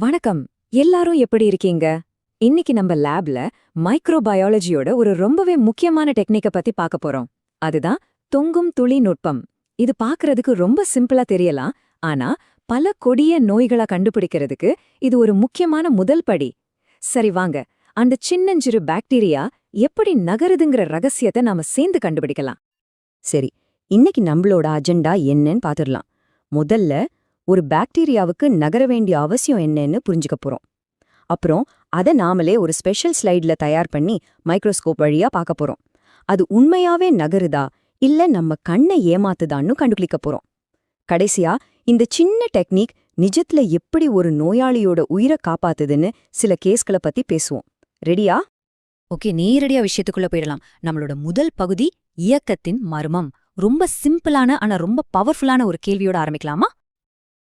வணக்கம். எல்லாரும் எப்படி இருக்கீங்க? இன்னைக்கு நம்ம லேப்ல மைக்ரோபயாலஜியோட ஒரு ரொம்பவே முக்கியமான டெக்னிக்க பத்தி பார்க்க போறோம். அதுதான் தொங்கும் துளி நுட்பம். இது பார்க்கறதுக்கு ரொம்ப சிம்பிளா தெரியலாம், ஆனா பல கொடிய நோய்கள கண்டுபிடிக்கிறதுக்கு இது ஒரு முக்கியமான முதல் படி. சரி வாங்க, அந்த சின்னஞ்சிறு பாக்டீரியா எப்படி நகருதுங்கிற ரகசியத்தை நாம சேர்ந்து கண்டுபிடிக்கலாம். சரி, இன்னைக்கு நம்மளோட அஜெண்டா என்னன்னு பாத்துடலாம். முதல்ல ஒரு பாக்டீரியாவுக்கு நகர வேண்டிய அவசியம் என்னன்னு புரிஞ்சுக்க போறோம். அப்புறம் அதை நாமளே ஒரு ஸ்பெஷல் ஸ்லைட்ல தயார் பண்ணி மைக்ரோஸ்கோப் வழியா பார்க்க போறோம். அது உண்மையாவே நகருதா இல்ல நம்ம கண்ணை ஏமாத்துதான்னு கண்டுபிடிக்க போறோம். கடைசியா இந்த சின்ன டெக்னிக் நிஜத்துல எப்படி ஒரு நோயாளியோட உயிரை காப்பாத்துதுன்னு சில கேஸ்களை பத்தி பேசுவோம். ரெடியா? ஓகே, நேரடியா விஷயத்துக்குள்ள போயிடலாம். நம்மளோட முதல் பகுதி இயக்கத்தின் மர்மம். ரொம்ப சிம்பிளான ஆனா ரொம்ப பவர்ஃபுல்லான ஒரு கேள்வியோட ஆரம்பிக்கலாமா?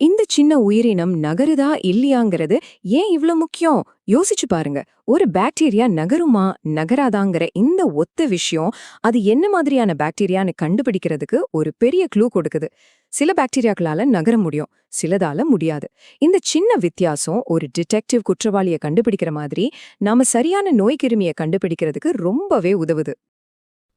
இந்த சின்ன உயிரினம் நகருதா இல்லையாங்கிறது ஏன் இவ்ளோ முக்கியம்? யோசிச்சு பாருங்க. ஒரு பாக்டீரியா நகருமா நகராதாங்கிற இந்த ஒத்த விஷயம் அது என்ன மாதிரியான பாக்டீரியான்னு கண்டுபிடிக்கிறதுக்கு ஒரு பெரிய க்ளூ கொடுக்குது. சில பாக்டீரியாக்களால நகர முடியும், சிலதால முடியாது. இந்த சின்ன வித்தியாசம் ஒரு டிடெக்டிவ் குற்றவாளியை கண்டுபிடிக்கிற மாதிரி நாம சரியான நோய்க்கிருமியை கண்டுபிடிக்கிறதுக்கு ரொம்பவே உதவுது.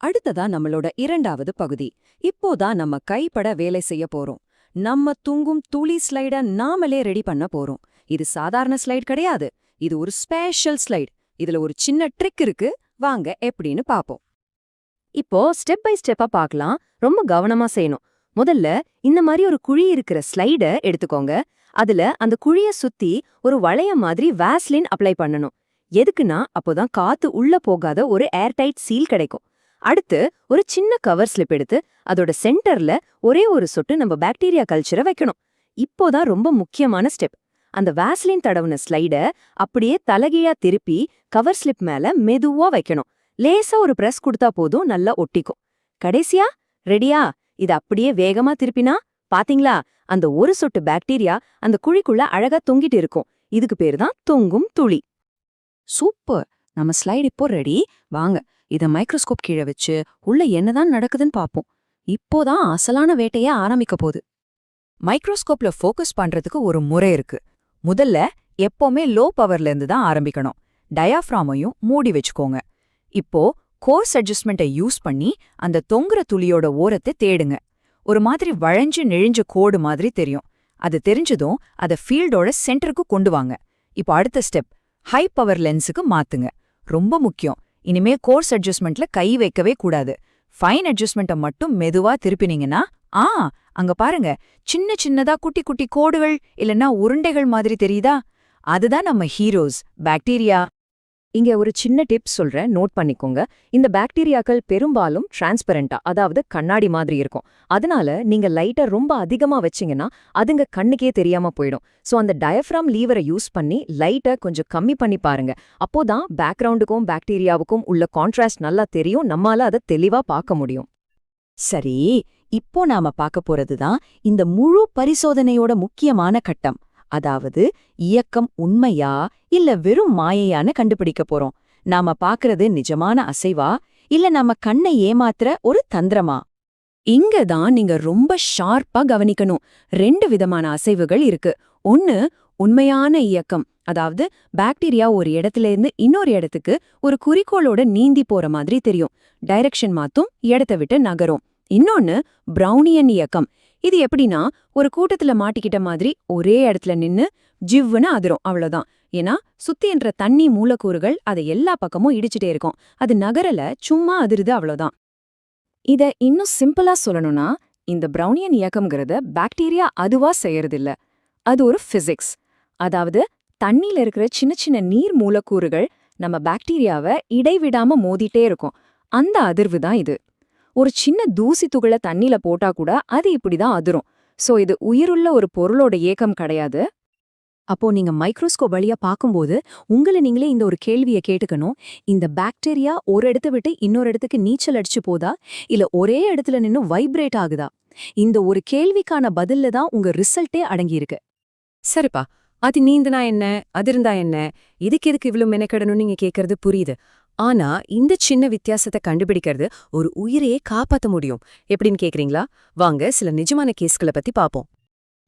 அடுத்ததா நம்மளோட இரண்டாவது பகுதி. இப்போதான் நம்ம கைப்பட வேலை செய்ய போறோம். நம்ம தூங்கும் துளி ஸ்லைட நாமளே ரெடி பண்ண போறோம். இது சாதாரண ஸ்லைட் கிடையாது, இது ஒரு ஸ்பெஷல் ஸ்லைட். இதுல ஒரு சின்ன ட்ரிக் இருக்கு, வாங்க எப்படின்னு பாப்போம். இப்போ ஸ்டெப் பை ஸ்டெப்பா பார்க்கலாம். ரொம்ப கவனமா செய்யணும். முதல்ல இந்த மாதிரி ஒரு குழி இருக்கிற ஸ்லைட எடுத்துக்கோங்க. அதுல அந்த குழிய சுத்தி ஒரு வளையம் மாதிரி வாஸ்லின் அப்ளை பண்ணணும். எதுக்குன்னா அப்போதான் காத்து உள்ள போகாத ஒரு ஏர்டைட் சீல் கிடைக்கும். அடுத்து ஒரு சின்ன கவர் ஸ்லிப் எடுத்து அதோட சென்டர்ல ஒரே ஒரு சொட்டு நம்ம பாக்டீரியா கல்ச்சரை வைக்கணும். இப்போதான் ரொம்ப முக்கியமான ஸ்டெப். அந்த வாஸ்லின் தடவுன ஸ்லைட அப்படியே தலகீழா திருப்பி கவர் ஸ்லிப் மேல மெதுவா வைக்கணும். லேசா ஒரு பிரஸ் கொடுத்தா போதும், நல்லா ஒட்டிக்கும். கடைசியா ரெடியா? இது அப்படியே வேகமா திருப்பினா பாத்தீங்களா, அந்த ஒரு சொட்டு பாக்டீரியா அந்த குழிக்குள்ள அழகா தொங்கிட்டு இருக்கும். இதுக்கு பேரு தான் தொங்கும் துளி. சூப்பர், நம்ம ஸ்லைட் இப்போ ரெடி. வாங்க இத மைக்ரோஸ்கோப் கீழே வச்சு உள்ள என்னதான் நடக்குதுன்னு பாப்போம். இப்போதான் அசலான வேட்டையே ஆரம்பிக்க போகுது. மைக்ரோஸ்கோப்ல ஃபோக்கஸ் பண்றதுக்கு ஒரு முறை இருக்கு. முதல்ல எப்பவுமே லோ பவர்ல இருந்து தான் ஆரம்பிக்கணும். டயாஃப்ராமையும் மூடி வச்சுக்கோங்க. இப்போ கோர்ஸ் அட்ஜஸ்ட்மெண்ட்டை யூஸ் பண்ணி அந்த தொங்குற துளியோட ஓரத்தை தேடுங்க. ஒரு மாதிரி வளைஞ்சு நெழிஞ்ச கோடு மாதிரி தெரியும். அது தெரிஞ்சதும் அதை ஃபீல்டோட சென்டருக்கு கொண்டு வாங்க. இப்போ அடுத்த ஸ்டெப், ஹை பவர் லென்ஸுக்கு மாத்துங்க. ரொம்ப முக்கியம். இனிமே கோர்ஸ் அட்ஜஸ்ட்மெண்ட்ல கை வைக்கவே கூடாது. ஃபைன் அட்ஜஸ்ட்மெண்ட்டை மட்டும் மெதுவா திருப்பினீங்கன்னா அங்க பாருங்க, சின்ன சின்னதா குட்டி குட்டி கோடுகள் இல்லைன்னா உருண்டைகள் மாதிரி தெரியுதா? அதுதான் நம்ம ஹீரோஸ் பாக்டீரியா. இங்க ஒரு சின்ன டிப்ஸ் சொல்றேன், நோட் பண்ணிக்கோங்க. இந்த பாக்டீரியாக்கள் பெரும்பாலும் டிரான்ஸ்பரண்டா, அதாவது கண்ணாடி மாதிரி இருக்கும். அதனால நீங்க லைட்டை ரொம்ப அதிகமா வச்சீங்கன்னா அதுங்க கண்ணுக்கே தெரியாம போயிடும். சோ அந்த டயஃப்ராம் லீவரை யூஸ் பண்ணி லைட்டை கொஞ்சம் கம்மி பண்ணி பாருங்க. அப்போதான் பேக்ரவுண்டுக்கும் பாக்டீரியாவுக்கும் உள்ள கான்ட்ராஸ்ட் நல்லா தெரியும், நம்மால அதை தெளிவா பார்க்க முடியும். சரி, இப்போ நாம பார்க்க போறதுதான் இந்த முழு பரிசோதனையோட முக்கியமான கட்டம். அதாவது இயக்கம் உண்மையா இல்ல வெறும் மாயையான்னு கண்டுபிடிக்க போறோம். நாம பாக்குறது நிஜமான அசைவா இல்ல நம்ம கண்ணை ஏமாத்துற ஒரு தந்திரமா? இங்க தான் நீங்க ரொம்ப ஷார்ப்பா கவனிக்கணும். 2 விதமான அசைவுகள் இருக்கு. ஒன்னு உண்மையான இயக்கம், அதாவது பாக்டீரியா ஒரு இடத்துல இருந்து இன்னொரு இடத்துக்கு ஒரு குறிக்கோளோட நீந்தி போற மாதிரி தெரியும். டைரக்ஷன் மாத்தும், இடத்தை விட்டு நகரும். இன்னொன்னு பிரவுனியன் இயக்கம். இது எப்படின்னா ஒரு கூட்டத்துல மாட்டிக்கிட்ட மாதிரி ஒரே இடத்துல நின்னு ஜிவ்வுன்னு அதிரும், அவ்வளவுதான். ஏன்னா சுத்தி என்ற தண்ணி மூலக்கூறுகள் அதை எல்லா பக்கமும் இடிச்சுட்டே இருக்கும். அது நகரல, சும்மா அதிருது, அவ்வளவுதான். இத இன்னும் சிம்பிளா சொல்லணும்னா, இந்த பிரவுனியன் இயக்கம்ங்கிறத பாக்டீரியா அதுவா செய்யறதில்ல. அது ஒரு பிசிக்ஸ். அதாவது தண்ணியில இருக்கிற சின்ன சின்ன நீர் மூலக்கூறுகள் நம்ம பாக்டீரியாவை இடைவிடாம மோதிட்டே இருக்கும். அந்த அதிர்வு தான் இது. ஒரு சின்ன தூசி துகளை தண்ணில போட்டா கூட அது இப்படிதான் அதிரும். சோ இது உயிருள்ள ஒரு பொருளோட ஏக்கம் கிடையாது. அப்போ நீங்க மைக்ரோஸ்கோப் வழியா பார்க்கும்போது உங்களை நீங்களே இந்த ஒரு கேள்வியை கேட்டுக்கணும். இந்த பாக்டீரியா ஒரு இடத்த விட்டு இன்னொரு இடத்துக்கு நீச்சல் அடிச்சு போதா இல்ல ஒரே இடத்துல நின்னு வைப்ரேட் ஆகுதா? இந்த ஒரு கேள்விக்கான பதில்ல தான் உங்க ரிசல்ட்டே அடங்கியிருக்கு. சரிப்பா, அது நீந்தனா என்ன, அதிர்ந்தா என்ன, இதுக்கு எதுக்கு இவ்வளவு மெனக்கெடணும்னு நீங்க கேட்கறது புரியுது. ஆனா இந்த சின்ன வித்தியாசத்தை கண்டுபிடிக்கிறது ஒரு உயிரையே காப்பாத்த முடியும். எப்படின்னு கேக்குறீங்களா? வாங்க சில நிஜமான கேஸ்களை பத்தி பாப்போம்.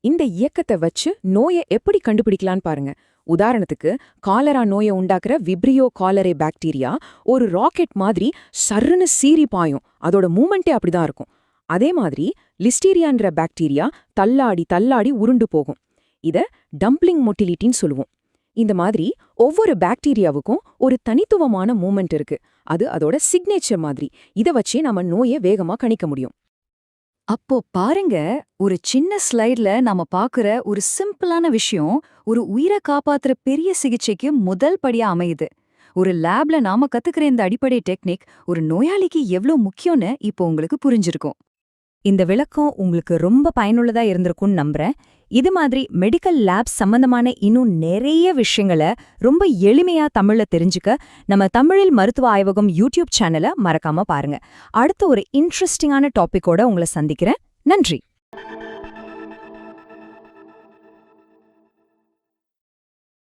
இந்த இயக்கத்தை வச்சு நோயை எப்படி கண்டுபிடிக்கலான்னு பாருங்க. உதாரணத்துக்கு காலரா நோயை உண்டாக்குற விப்ரியோ காலரே பாக்டீரியா ஒரு ராக்கெட் மாதிரி சர்ருன்னு சீறி பாயும். அதோட மூமெண்ட்டே அப்படிதான் இருக்கும். அதே மாதிரி லிஸ்டீரியான்ற பாக்டீரியா தள்ளாடி தள்ளாடி உருண்டு போகும். இத டம்ப்ளிங் மொட்டிலிட்டின்னு சொல்லுவோம். இந்த மாதிரி ஒவ்வொரு பாக்டீரியாவுக்கும் ஒரு தனித்துவமான மூமெண்ட் இருக்கு. அது அதோட சிக்னேச்சர் மாதிரி. இத வச்சே நம்ம நோயை வேகமா கணிக்க முடியும். அப்போ பாருங்க, ஒரு சின்ன ஸ்லைட்ல நாம பாக்குற ஒரு சிம்பிளான விஷயம் ஒரு உயிரை காப்பாத்துற பெரிய சிகிச்சைக்கு முதல் படியா அமையுது. ஒரு லேப்ல நாம கத்துக்கிற இந்த அடிப்படை டெக்னிக் ஒரு நோயாளிக்கு எவ்ளோ முக்கியம்னு இப்போ உங்களுக்கு புரிஞ்சிருக்கும். இந்த விளக்கம் உங்களுக்கு ரொம்ப பயனுள்ளதா இருந்திருக்கும்னு நம்புறேன். இது மாதிரி மெடிக்கல் லேப்ஸ் சம்பந்தமான இன்னும் நிறைய விஷயங்களை ரொம்ப எளிமையா தமிழ்ல தெரிஞ்சுக்க நம்ம தமிழில் மருத்துவ ஆய்வகம் யூடியூப் சேனலை மறக்காம பாருங்க. அடுத்த ஒரு இன்ட்ரெஸ்டிங்கான டாபிக்கோட உங்களை சந்திக்கிறேன். நன்றி.